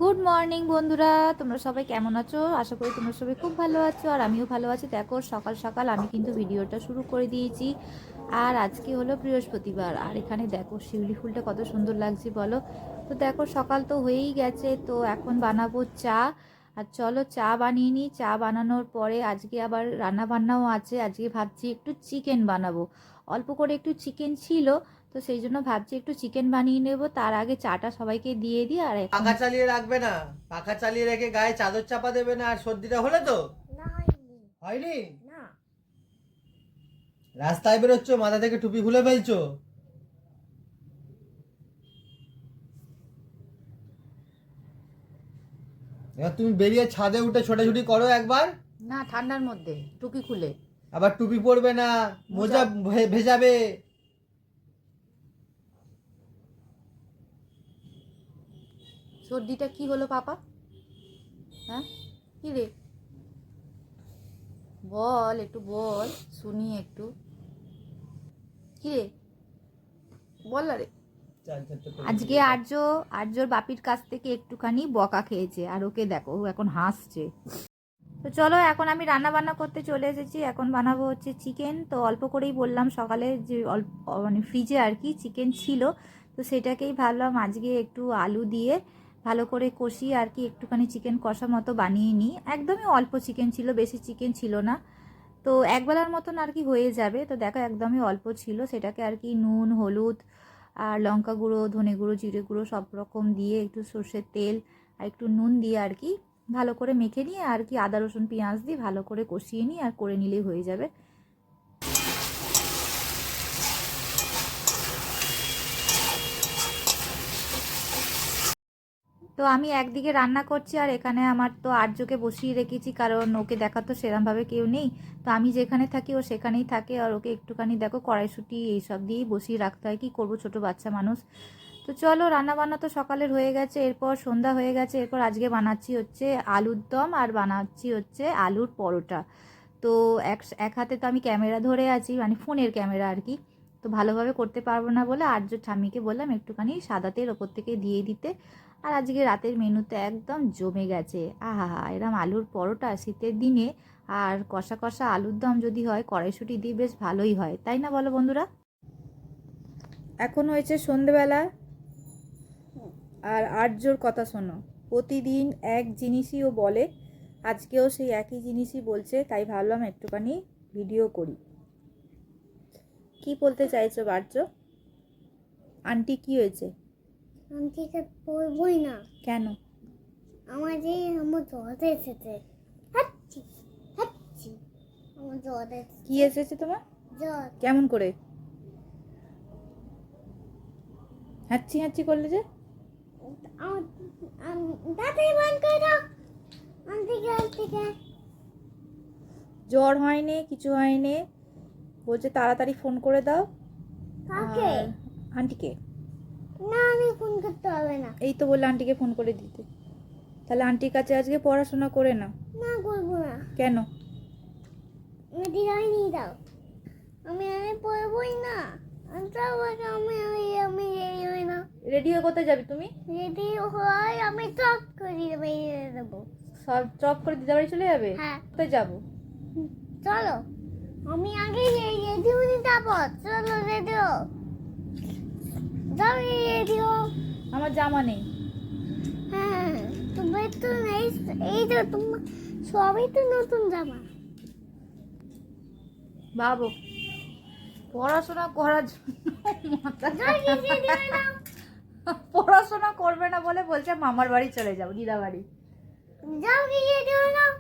Good morning বন্ধুরা, তোমরা সবাই কেমন আছো? আশা করি তোমরা সবাই খুব ভালো আছো আর আমিও ভালো আছি। দেখো সকাল সকাল আমি কিন্তু ভিডিওটা শুরু করে দিয়েছি। আর আজকে হলো বৃহস্পতিবার, আর এখানে দেখো শিউলি ফুলটা কত সুন্দর লাগছে বলো। তো দেখো সকাল তো হয়েই গেছে, তো এখন বানাবো চা। আর চলো চা বানিয়ে নিই। চা বানানোর পরে আজকে আবার রান্না বান্নাও আছে। আজকে ভাবছি একটু চিকেন বানাবো, অল্প করে একটু চিকেন ছিল, তো সেই জন্য ভাবছি একটু চিকেন বানিয়ে নেব। তার আগে চাটা সবাইকে দিয়ে দিই। আর এখন পাখা চালিয়ে রাখবে না। পাখা চালিয়ে রেখে গায়ে চাদর চাপা দেবে না। আর সর্দিটা হলে তো না হয়নি। হয়নি। না। রাস্তায় বেরোচ্ছ, মাথা থেকে টুপি খুলে ফেলছো। এবার তুমি বেরিয়ে ছাদে উঠে ছোটাছুটি করো একবার। না, ঠান্ডার মধ্যে টুপি খুলে আবার টুপি পরবে না, মোজা মোজা। ভেজাবে। সর্দিটা কি হলো পাপা? হ্যাঁ, কি রে, বল একটু, বল শুনি একটু। কি রে, বল না রে। আজকে আর্যর বাপির কাছ থেকে একটুখানি বকা খেয়েছে, আর ওকে দেখো ও এখন হাসছে। তো চলো এখন আমি রান্না বান্না করতে চলে এসেছি। এখন বানাবো হচ্ছে চিকেন। তো অল্প করেই বললাম সকালে যে অল্প মানে ফ্রিজে আর কি চিকেন ছিল, তো সেটাকেই ভাবলাম আজকে একটু আলু দিয়ে ভালো করে কষিয়ে আর কি একটুখানি চিকেন কষা মতো বানিয়ে নিই। একদমই অল্প চিকেন ছিল, বেশি চিকেন ছিল না, তো একবেলার মতন আর কি হয়ে যাবে। তো দেখো একদমই অল্প ছিল, সেটাকে আর কি নুন হলুদ আর লঙ্কা গুঁড়ো ধনে গুঁড়ো জিরে গুঁড়ো সব রকম দিয়ে একটু সর্ষের তেল আর একটু নুন দিয়ে আর কি ভালো করে মেখে নিয়ে আর কি আদা রসুন পেঁয়াজ দিয়ে ভালো করে কষিয়ে নিই, আর করে নিলেই হয়ে যাবে। তো আমি একদিকে রান্না করছি, আর এখানে আমার তো আর্যকে বসিয়ে রেখেছি, কারণ ওকে দেখার তো সেরমভাবে কেউ নেই। তো আমি যেখানে থাকি ও সেখানেই থাকে, আর ওকে একটুখানি দেখো কড়াইশুঁটি এইসব দিয়েই বসিয়ে রাখতে হয়, কি করবো ছোট বাচ্চা মানুষ। তো চলো রান্না বান্না তো সকালের হয়ে গেছে, এরপর সন্ধ্যা হয়ে গেছে। এরপর আজকে বানাচ্ছি হচ্ছে আলুর দম আর বানাচ্ছি হচ্ছে আলুর পরোটা। তো এক এক হাতে তো আমি ক্যামেরা ধরে আছি, মানে ফোনের ক্যামেরা আর কি, তো ভালোভাবে করতে পারবো না বলে আর্য ঠাম্মিকে বললাম একটুখানি সাদা তেল ওপর থেকে দিয়ে দিতে। আর আজকে রাতের মেনুতে একদম জমে গেছে। আহা হা, এরম আলুর পরোটা শীতের দিনে আর কষা কষা আলুর দম যদি হয় কড়াইশুঁটি দিয়ে, বেশ ভালোই হয়, তাই না বলো বন্ধুরা? এখন হয়েছে সন্ধেবেলা, আর আর্যর কথা শোনো, প্রতিদিন এক জিনিসই ও বলে, আজকেও সেই একই জিনিসই বলছে, তাই ভাবলাম একটুখানি ভিডিও করি। কি বলতে চাইছো আর্য? আন্টি কি হয়েছে? আন্টিকে পড়বই না। কেন? আমার জ্বর এসেছে। হাচ্ছি হাচ্ছি। আমার জ্বর এসেছে। কি এসেছে তোমার? জ্বর। কেমন করে হাঁচি হাঁচি করলে যে? আমার তাড়াতাড়ি বন্ধ করে দাও। আন্টিকে। জ্বর হয়নি, কিছু হয়নি, বলছে তাড়াতাড়ি ফোন করে দাও। কাকে? আর আন্টিকে। না, আমি ফোন করতে হবে না। এই তো বললে আন্টিকে ফোন করে দিতে। তাহলে আন্টির কাছে আজকে পড়াশোনা করে নাও। না, করবো না। কেন? দিদাই নিয়ে দাও। আমি পড়বই না। আমি রেডি হই না। রেডি হয়ে কোথায় যাবে তুমি? রেডি হয় আমি টপ করে বেরিয়ে দেবো। সব চপ করে দিদা বাড়ি চলে যাবে? হ্যাঁ। কোথায় যাবো? চলো, আমি আগে রেডি হয়ে যাবো। চলো রেডি হো। যাও রেডি হো। আমার জামা নেই। হ্যাঁ, তোমার তো এই তো তোমার সবই তো নতুন জামা। ভাবো, পড়াশোনা করার জন্য মাথা যাও রেডি হয়ে নাও। পড়াশোনা করবে না বলে বলছে মামার বাড়ি চলে যাও, দিদা বাড়ি। যাও রেডি হয়ে নাও।